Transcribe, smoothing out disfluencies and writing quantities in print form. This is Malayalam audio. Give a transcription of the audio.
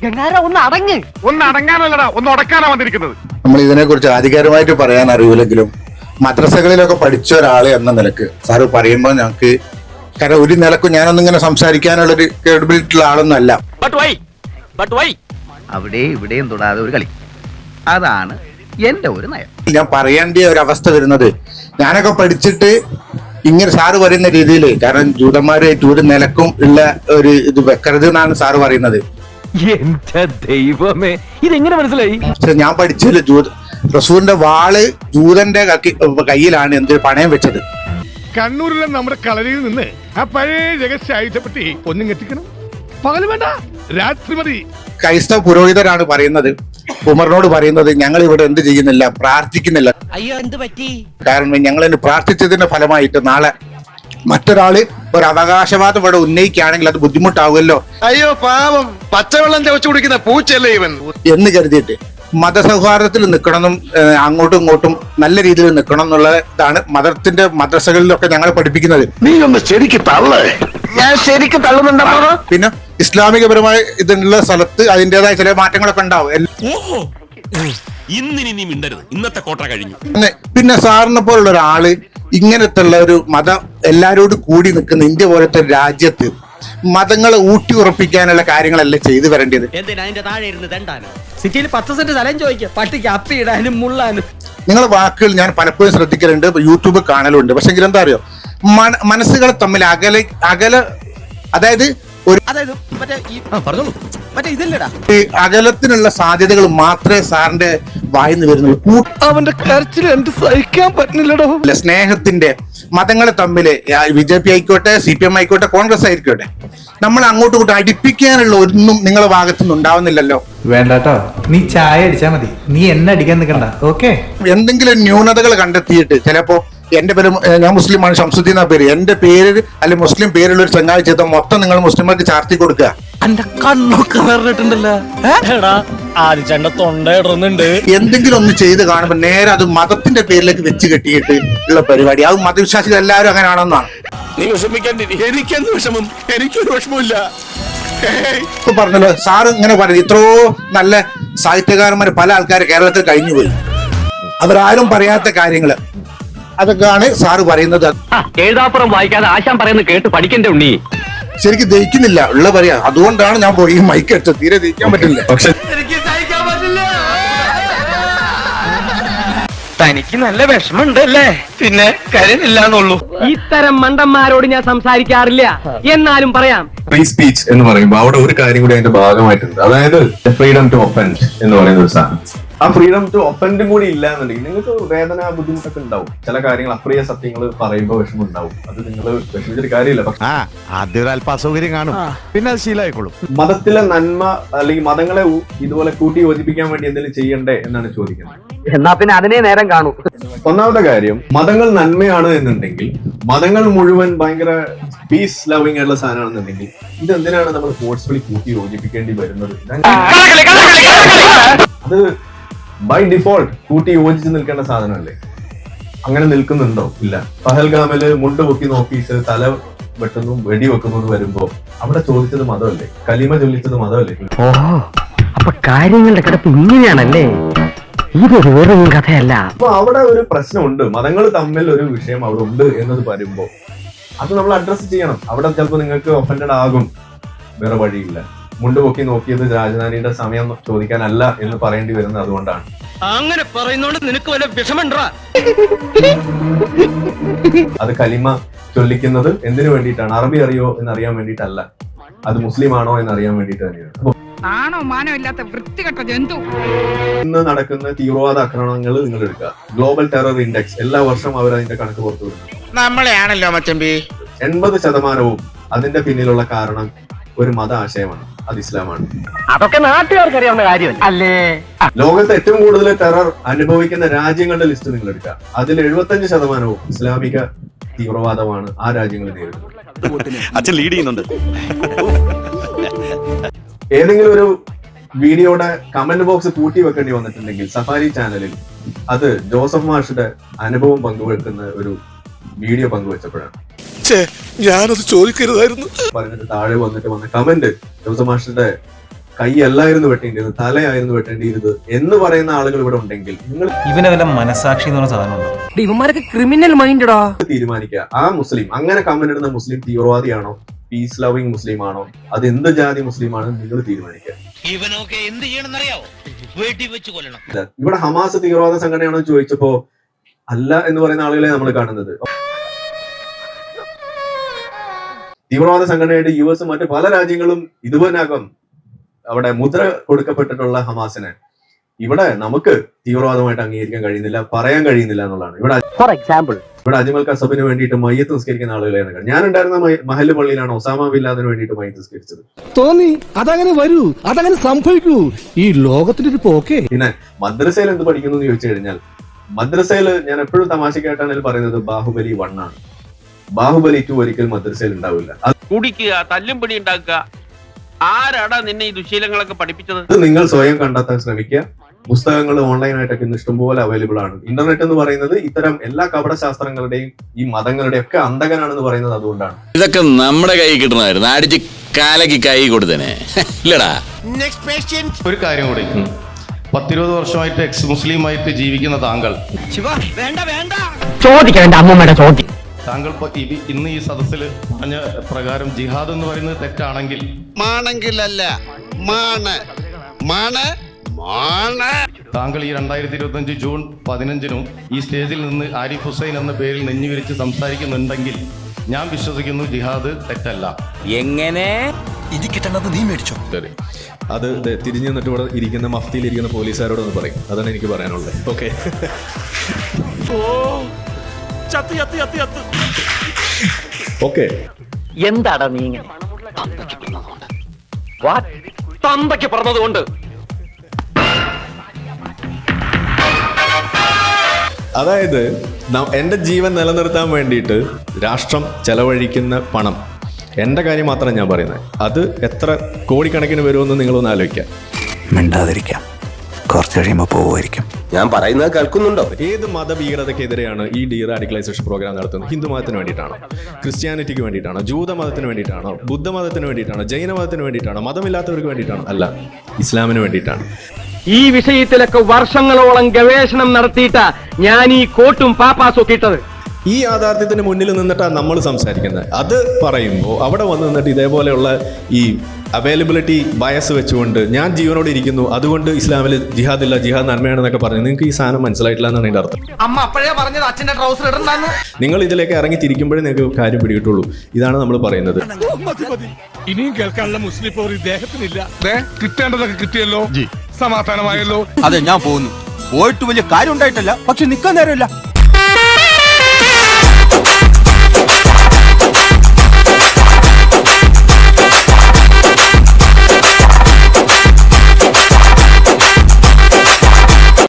ഒന്ന് അടങ്ങാനല്ലടാ, ഒന്ന് ഉടക്കാനാ വന്നിരിക്കുന്നത്. നമ്മൾ ഇതിനെ കുറിച്ച് ആധികാരികമായിട്ട് പറയാൻ അറിയില്ലെങ്കിലും മദ്രസകളിലൊക്കെ പഠിച്ച ഒരാൾ എന്ന നിലക്ക് സാറ് പറയുമ്പോൾ ഞങ്ങൾക്ക് കാരണം ഒരു നിലക്കും ഞാനൊന്നിങ്ങനെ സംസാരിക്കാനുള്ളൊരു കേപ്പബിലിറ്റി ഉള്ള ആളൊന്നും അല്ല. അവിടെ ഇവിടെയും തൊടാതെ ഒരു കളി, അതാണ് എന്റെ ഒരു നയം. ഞാൻ പറയേണ്ട ഒരു അവസ്ഥ വരുന്നത് ഞാനൊക്കെ പഠിച്ചിട്ട് ഇങ്ങനെ സാറ് പറയുന്ന രീതിയിൽ, കാരണം ജൂതന്മാരായിട്ട് ഒരു നിലക്കും ഉള്ള ഒരു ഇത് വെക്കരുത് എന്നാണ് സാറ് പറയുന്നത്. എന്റെ ദൈവമേ, ഇതെങ്ങനെ മനസ്സിലായി? പക്ഷെ ഞാൻ പഠിച്ചതിൽ റസൂലിന്റെ വാള് ജൂതന്റെ കയ്യിലാണ് എന്ത് പണയം വെച്ചത്. കണ്ണൂരിലെ നമ്മുടെ കളരിയിൽ നിന്ന് ആ പഴയ രഹസ്യ ആയുധപ്പെട്ടി ഒന്നും കെട്ടിക്കണം. പകല് വേണ്ട, രാത്രി മതി. ക്രൈസ്തവ പുരോഹിതരാണ് പറയുന്നത്, ഉമറിനോട് പറയുന്നത് ഞങ്ങൾ ഇവിടെ എന്ത് ചെയ്യുന്നില്ല, പ്രാർത്ഥിക്കുന്നില്ല. അയ്യോ, എന്ത് പറ്റി? കാരണം ഞങ്ങൾ പ്രാർത്ഥിച്ചതിന്റെ ഫലമായിട്ട് നാളെ മറ്റൊരാള് ഒരു അവകാശവാദം ഇവിടെ ഉന്നയിക്കുകയാണെങ്കിൽ അത് ബുദ്ധിമുട്ടാവുമല്ലോ. അയ്യോ പാവം, പച്ചവെള്ളം ചവച്ചു കുടിക്കുന്ന പൂച്ചല്ലേ ഇവൻ എന്ന് കരുതിയിട്ട് മതസൗഹാർദ്ദത്തിൽ നിൽക്കണമെന്നും അങ്ങോട്ടും ഇങ്ങോട്ടും നല്ല രീതിയിൽ നിൽക്കണം എന്നുള്ളതാണ് മതത്തിന്റെ മദ്രസകളിലൊക്കെ ഞങ്ങൾ പഠിപ്പിക്കുന്നത്. നീ ഒന്ന് ശരിക്ക് തള്ളേ. ഞാൻ ശരിക്കും തള്ളുന്നുണ്ടോ? പിന്നെ ഇസ്ലാമികപരമായ ഇതുള്ള സ്ഥലത്ത് അതിൻ്റെതായ ചില മാറ്റങ്ങളൊക്കെ ഉണ്ടാവും. ഇന്നത്തെ കോട്ട കഴിഞ്ഞു. പിന്നെ സാറിനെ പോലുള്ള ഒരാള് ഇങ്ങനത്തെ ഉള്ള ഒരു മതം എല്ലാരോടും കൂടി നിൽക്കുന്ന ഇന്ത്യ പോലത്തെ ഒരു രാജ്യത്ത് മതങ്ങളെ ഊട്ടി ഉറപ്പിക്കാനുള്ള കാര്യങ്ങളല്ല ചെയ്തു വരേണ്ടത്. സിറ്റിയിൽ 10 സെന്റ് സ്ഥലം ചോദിക്കാം, പട്ടിക്ക് അപ്പി ഇടാനും മുള്ളാനും. നിങ്ങളുടെ വാക്കുകൾ ഞാൻ പലപ്പോഴും ശ്രദ്ധിക്കലുണ്ട്, യൂട്യൂബ് കാണലുണ്ട്. പക്ഷെ എന്താ അറിയോ, മനസ്സുകൾ തമ്മിൽ അകല അതായത് ഒരു അകലത്തിനുള്ള സാധ്യതകൾ മാത്രമേ സാറിന്റെ വായിന്ന് വരുന്നുള്ളൂ. അവന്റെ കരച്ചിൽ എന്ത് സഹിക്കാൻ പറ്റുന്നില്ലടോ. സ്നേഹത്തിന്റെ മതങ്ങളെ തമ്മില് BJP ആയിക്കോട്ടെ, CPM ആയിക്കോട്ടെ, കോൺഗ്രസ് ആയിക്കോട്ടെ, നമ്മൾ അങ്ങോട്ടും ഇങ്ങോട്ടും അടുപ്പിക്കാനുള്ള ഒന്നും നിങ്ങളുടെ ഭാഗത്തുനിന്ന് ഉണ്ടാവുന്നില്ലല്ലോ. വേണ്ടാട്ടോ, നീ ചായ അടിച്ചാ മതി, നീ എന്നെ അടിക്കാൻ നിൽക്കണ്ട. ഓക്കെ, എന്തെങ്കിലും ന്യൂനതകൾ കണ്ടെത്തിയിട്ട് ചിലപ്പോ എന്റെ പേര്, ഞാൻ മുസ്ലിമാണ്, ഷംസുദ്ദീൻ എന്ന പേര്, എന്റെ പേര് അല്ലെ മുസ്ലിം പേരുള്ള ഒരു ചങ്ങായി ചെയ്ത മൊത്തം നിങ്ങൾ മുസ്ലിംമാർക്ക് ചാർത്തി കൊടുക്കുക. എന്തെങ്കിലും ഒന്ന് ചെയ്ത് കാണുമ്പോ നേരെ അത് മതത്തിന്റെ പേരിലേക്ക് വെച്ച് കെട്ടിയിട്ട് ഉള്ള പരിപാടി, അത് മതവിശ്വാസികൾ എല്ലാവരും അങ്ങനെയാണെന്നാണ്. നീ വിഷമിക്കാണ്ടിരിക്കും. എനിക്കെന്ത് വിഷമം? എനിക്കൊരു വിഷമമില്ല. ഇപ്പൊ പറഞ്ഞല്ലോ സാറ് ഇങ്ങനെ പറയുന്നത്, ഇത്രയോ നല്ല സാഹിത്യകാരന്മാർ പല ആൾക്കാർ കേരളത്തിൽ കഴിഞ്ഞുപോയി, അവരാരും പറയാത്ത കാര്യങ്ങള് അതൊക്കെയാണ് സാറ് പറയുന്നത്. എഴുതാപ്പുറം വായിക്കാതെ ആശാൻ പറയുന്നത് കേട്ട് പഠിക്കണ്ടേ ഉണ്ണി? ശരിക്കും ദഹിക്കുന്നില്ല ഉള്ള പറയാ, അതുകൊണ്ടാണ് ഞാൻ പോയി മൈക്ക് എടുത്തത്. തീരെ ദഹിക്കാൻ പറ്റില്ല. തനിക്ക് നല്ല വിഷമുണ്ടല്ലേ? പിന്നെ കരുന്നില്ലാന്നുള്ളൂ. ഇത്തരം മണ്ടന്മാരോട് ഞാൻ സംസാരിക്കാറില്ല, എന്നാലും പറയാം. ഫ്രീ സ്പീച്ച് എന്ന് പറയുമ്പോൾ അവിടെ ഒരു കാര്യം കൂടി അതിന്റെ ഭാഗമായിട്ടുണ്ട്, അതായത് ഫ്രീഡം ടു ഒഫൻഡ് എന്ന് പറയുന്ന ഒരു സാധനം. ആ ഫ്രീഡം ടു ഒഫൻഡും കൂടി ഇല്ല എന്നുണ്ടെങ്കിൽ നിങ്ങൾക്ക് വേദന, ബുദ്ധിമുട്ടൊക്കെ ഉണ്ടാവും. ചില കാര്യങ്ങൾ, അപ്രിയ സത്യങ്ങൾ പറയുമ്പോൾ വിഷമം ഉണ്ടാവും. അത് നിങ്ങൾ വിഷമിച്ചൊരു കാര്യമില്ല. പക്ഷെ ആദ്യം ഒരു അല്പ അസൗകര്യം കാണും, പിന്നെ അത് ശീലമായിക്കോളും. മതത്തിലെ നന്മ അല്ലെങ്കിൽ മതങ്ങളെ ഇതുപോലെ കൂട്ടി യോജിപ്പിക്കാൻ വേണ്ടി എന്തെങ്കിലും ചെയ്യണ്ടേ എന്നാണ് ചോദിക്കുന്നത്. എന്നാ പിന്നെ അതിനെ നേരം കാണൂ. ഒന്നാമത്തെ കാര്യം, മതങ്ങൾ നന്മയാണ് എന്നുണ്ടെങ്കിൽ, മതങ്ങൾ മുഴുവൻ ഭയങ്കര പീസ് ലവിങ് ആയിട്ടുള്ള സാധനമാണെന്നുണ്ടെങ്കിൽ ഇത് എന്തിനാണ് നമ്മൾ ഫോഴ്സ്ഫുള്ളി കൂട്ടി യോജിപ്പിക്കേണ്ടി വരുന്നത്? അത് ബൈ ഡിഫോൾട്ട് കൂട്ടി യോജിച്ച് നിൽക്കേണ്ട സാധനമല്ലേ? അങ്ങനെ നിൽക്കുന്നുണ്ടോ? ഇല്ല. പഹൽഗാമില് മുണ്ട് പൊക്കി നോക്കിയിട്ട് തല വെട്ടുന്നു, വെടിവെക്കുന്നു വരുമ്പോ അവിടെ ചോദിച്ചത് മതമല്ലേ? കലിമ ചൊല്ലിച്ചത് മതമല്ലേ? ഓഹോ, അപ്പൊ കാര്യങ്ങളുടെ കിടപ്പ് ഇങ്ങനെയാണല്ലേ? ഇതൊരു വെറും കഥയല്ല. അപ്പൊ അവിടെ ഒരു പ്രശ്നമുണ്ട്, മതങ്ങൾ തമ്മിൽ ഒരു വിഷയം അവിടെ ഉണ്ട് എന്നത് വരുമ്പോ അത് നമ്മൾ അഡ്രസ് ചെയ്യണം. അവിടെ ചിലപ്പോൾ നിങ്ങൾക്ക് ഒഫൻഡഡ് ആകും, വേറെ വഴിയില്ല. മുണ്ട് പൊക്കി നോക്കിയത് രാജധാനിയുടെ സമയം ചോദിക്കാനല്ല എന്ന് പറയേണ്ടി വരുന്നത് അതുകൊണ്ടാണ്. അങ്ങനെ പറയുന്നോണ്ട് നിനക്ക് വല്ല വിഷമണ്ടാ? അത് കലിമ ചൊല്ലിക്കുന്നത് എന്തിനു വേണ്ടിയിട്ടാണ്? അറബി അറിയോ എന്നറിയാൻ വേണ്ടിയിട്ടല്ല, അത് മുസ്ലിം ആണോ എന്നറിയാൻ വേണ്ടിയിട്ട് തന്നെയാണ്. ഇന്ന് നടക്കുന്ന തീവ്രവാദ ആക്രമണങ്ങൾ നിങ്ങൾ എടുക്കുക, ഗ്ലോബൽ ടെറർ ഇൻഡെക്സ് എല്ലാ വർഷവും അവർ അതിന്റെ കണക്ക് പുറത്തു വിടുന്നു. നമ്മളെയാണല്ലോ മച്ചമ്പി. 80% അതിന്റെ പിന്നിലുള്ള കാരണം ഒരു മത ആശയമാണ്, അത് ഇസ്ലാമാണ്. അതൊക്കെ നാട്ടുകാർക്ക് അറിയാവുന്ന കാര്യം അല്ലേ? ലോകത്ത് ഏറ്റവും കൂടുതൽ ടെറർ അനുഭവിക്കുന്ന രാജ്യങ്ങളുടെ ലിസ്റ്റ് നിങ്ങൾ എടുക്കുക, അതിൽ 75% ഇസ്ലാമിക തീവ്രവാദമാണ് ആ രാജ്യങ്ങൾ നേരിടുന്നത്. അച്ഛൻ ലീഡ് ചെയ്യുന്നുണ്ട്. ഏതെങ്കിലും ഒരു വീഡിയോയുടെ കമന്റ് ബോക്സ് കൂട്ടി വെക്കേണ്ടി വന്നിട്ടുണ്ടെങ്കിൽ സഫാരി ചാനലിൽ അത് ജോസഫ് മാഷിന്റെ അനുഭവം പങ്കുവെക്കുന്ന ഒരു വീഡിയോ പങ്കുവെച്ചപ്പോഴാണ്. ഞാനത് ചോദിക്കരുതായിരുന്നു പറഞ്ഞിട്ട് താഴെ വന്ന കമന്റ് ജോസഫ് മാഷിന്റെ കൈയല്ലായിരുന്നു വെട്ടേണ്ടിയിരുന്നത്, തലയായിരുന്നു വെട്ടേണ്ടിയിരുന്നത് എന്ന് പറയുന്ന ആളുകൾ ഇവിടെ ഉണ്ടെങ്കിൽ നിങ്ങൾ ഇവനെ വല്ല മനസാക്ഷി എന്ന് പറഞ്ഞ സാധനമുണ്ടോ? ഇവന്മാരൊക്കെ ക്രിമിനൽ മൈൻഡടാ. തീരുമാനിക്കുക ആ മുസ്ലിം അങ്ങനെ കമന്റ് ഇടുന്ന മുസ്ലിം തീവ്രവാദിയാണോ, പീസ് ലവിങ് മുസ്ലിം ആണോ, അത് എന്ത് ജാതി മുസ്ലിമാണ് നിങ്ങൾ തീരുമാനിക്കുക. ഇവനൊക്കെ എന്ത് ചെയ്യണമെന്നറിയാവോ? വെടി വെച്ച് കൊല്ലണം. ഇവിടെ ഹമാസ് തീവ്രവാദ സംഘടനയാണോ എന്ന് ചോദിച്ചപ്പോ അല്ല എന്ന് പറയുന്ന ആളുകളെ നമ്മൾ കാണുന്നത്. തീവ്രവാദ സംഘടനയായിട്ട് US മറ്റ് പല രാജ്യങ്ങളും ഇതുപോലകം അവിടെ മുദ്ര കൊടുക്കപ്പെട്ടിട്ടുള്ള ഹമാസിനെ ഇവിടെ നമുക്ക് തീവ്രവാദമായിട്ട് അംഗീകരിക്കാൻ കഴിയുന്നില്ല, പറയാൻ കഴിയുന്നില്ല എന്നുള്ളതാണ്. ഫോർ എക്സാമ്പിൾ ഇവിടെ അജ്മൽ കസബിന് വേണ്ടിയിട്ട് മയ്യത്ത് നിസ്കരിക്കുന്ന ആളുകളെയാണ് കാണുന്നത്. ഞാനുണ്ടായിരുന്ന മഹല്ല് പള്ളിയിലാണ് ഒസാമ ബിൻ ലാദന് വേണ്ടിയിട്ട് മയ്യത്ത് നിസ്കരിച്ചത്. തോന്നി അതങ്ങനെ വരൂ, അതങ്ങനെ സംഭവിക്കൂ, ഈ ലോകത്തിന്റെ ഒരു പോക്കേ. പിന്നെ മദ്രസയിൽ എന്ത് പഠിക്കുന്നു എന്ന് ചോദിച്ചു കഴിഞ്ഞാൽ, മദ്രസയിൽ ഞാൻ എപ്പോഴും തമാശക്കായിട്ടാണ് പറയുന്നത് ബാഹുബലി 1 ആണ്. ബാഹുബലി 2 ഒരിക്കലും മദ്രസയിൽ ഉണ്ടാവില്ല. കുടിക്കുക, തല്ലും പിടി ഉണ്ടാക്കുക. ആരാടാ നിന്നെ ഈ ദുശീലങ്ങളൊക്കെ പഠിപ്പിച്ചത്? അത് നിങ്ങൾ സ്വയം കണ്ടെത്താൻ ശ്രമിക്കുക. പുസ്തകങ്ങൾ ഓൺലൈനായിട്ടൊക്കെ ഇന്ന് ഇഷ്ടംപോലെ അവൈലബിൾ ആണ്. ഇന്റർനെറ്റ് എന്ന് പറയുന്നത് ഇത്തരം എല്ലാ കപടശാസ്ത്രങ്ങളുടെയും ഈ മതങ്ങളുടെയും ഒക്കെ അന്തകനാണെന്ന് പറയുന്നത് അതുകൊണ്ടാണ്. ഇതൊക്കെ നമ്മുടെ കൈ കിട്ടണമായിരുന്നു, അടിച്ച് കാലക്ക് കൈ കൊടുത്തനെ ഇല്ലടാ. ഒരു കാര്യം കൂടി, 10-20 വർഷമായിട്ട് എക്സ് മുസ്ലിം ആയിട്ട് ജീവിക്കുന്ന താങ്കൾ, ചോദിക്കണ്ട അമ്മൂമ്മയുടെ ചോദ്യം. താങ്കൾ ഇന്ന് ഈ സദസ്സിൽ പറഞ്ഞ പ്രകാരം ജിഹാദ് എന്ന് പറയുന്നത് തെറ്റാണെങ്കിൽ, താങ്കൾ ഈ 2025 ജൂൺ 15 ഈ സ്റ്റേജിൽ നിന്ന് ആരിഫ് ഹുസൈൻ എന്ന പേരിൽ നെഞ്ഞുവിരിച്ച് സംസാരിക്കുന്നുണ്ടെങ്കിൽ ഞാൻ വിശ്വസിക്കുന്നു ജിഹാദ് തെറ്റല്ല. എങ്ങനെ ഇത് കിട്ടണത് നീ മേടിച്ചോ? അത് തിരിഞ്ഞു നിന്നിട്ട് ഇവിടെ ഇരിക്കുന്ന മഫ്തിയിൽ ഇരിക്കുന്ന പോലീസുകാരോടൊന്ന് പറയും. അതാണ് എനിക്ക് പറയാനുള്ളത്. Okay, okay. എന്താടാ നീ ഇങ്ങനെ തന്തയ്ക്ക് പറഞ്ഞതുകൊണ്ട്? അതായത് എന്റെ ജീവൻ നിലനിർത്താൻ വേണ്ടിയിട്ട് രാഷ്ട്രം ചെലവഴിക്കുന്ന പണം, എന്റെ കാര്യം മാത്രം ഞാൻ പറയുന്നത്, അത് എത്ര കോടിക്കണക്കിന് വരുമെന്ന് നിങ്ങളൊന്ന് ആലോചിക്കാം. മിണ്ടാതിരിക്കാം, കുറച്ച് കഴിയുമ്പോൾ പോവുമായിരിക്കും. ഞാൻ പറയുന്നത് കേൾക്കുന്നുണ്ടോ? ഏത് മതഭീകരതയ്ക്കെതിരെയാണ് ഈ ഡീറാഡിക്കലൈസേഷൻ പ്രോഗ്രാം നടത്തുന്നത്? ഹിന്ദു മതത്തിന് വേണ്ടിയിട്ടാണോ, ക്രിസ്ത്യാനിറ്റിക്ക് വേണ്ടിയിട്ടാണോ, ജൂതമതത്തിന് വേണ്ടിയിട്ടാണോ, ബുദ്ധമതത്തിന് വേണ്ടിയിട്ടാണോ, ജൈനമതത്തിന് വേണ്ടിയിട്ടാണോ, മതമില്ലാത്തവർക്ക് വേണ്ടിയിട്ടാണോ? അല്ല, ഇസ്ലാമിന് വേണ്ടിയിട്ടാണ്. ഈ വിഷയത്തിലൊക്കെ വർഷങ്ങളോളം ഗവേഷണം നടത്തിയിട്ടാ ഞാൻ ഈ കോട്ടും പാപ്പാസും ഒക്കെ ഇട്ടത്. ഈ യാഥാർത്ഥ്യത്തിന് മുന്നിൽ നിന്നിട്ടാണ് നമ്മൾ സംസാരിക്കുന്നത്. അത് പറയുമ്പോൾ അവിടെ വന്ന് നിന്നിട്ട് ഇതേപോലെയുള്ള ഈ അവൈലബിലിറ്റി ബയസ് വെച്ചുകൊണ്ട് ഞാൻ ജീവനോട് ഇരിക്കുന്നു, അതുകൊണ്ട് ഇസ്ലാമിൽ ജിഹാദ് ഇല്ല, ജിഹാദ് നന്മയാണെന്നൊക്കെ പറഞ്ഞു, നിങ്ങൾക്ക് ഈ സാധനം മനസ്സിലായിട്ടില്ല എന്നാണ് എൻ്റെ അർത്ഥം. അമ്മ അപ്പോഴേ പറഞ്ഞത് അച്ഛന്റെ ട്രൗസർ ഇടണ്ടാന്ന്. നിങ്ങൾ ഇതിലേക്ക് ഇറങ്ങി തിരിക്കുമ്പോഴേ നിങ്ങൾക്ക് കാര്യം പിടികിട്ടുള്ളൂ. ഇതാണ് നമ്മൾ പറയുന്നത്. ഇനിയും കേൾക്കാനുള്ള മുസ്ലിം പോർ ഇദ്ദേഹത്തിനില്ല. കിട്ടേണ്ടതൊക്കെ കിട്ടിയല്ലോ, സമാധാനമായല്ലോ. അതെ, ഞാൻ പോകുന്നു. പോയിട്ട് വലിയ കാര്യം ഉണ്ടായിട്ടല്ല, പക്ഷെ നിക്കാൻ നേരമില്ല.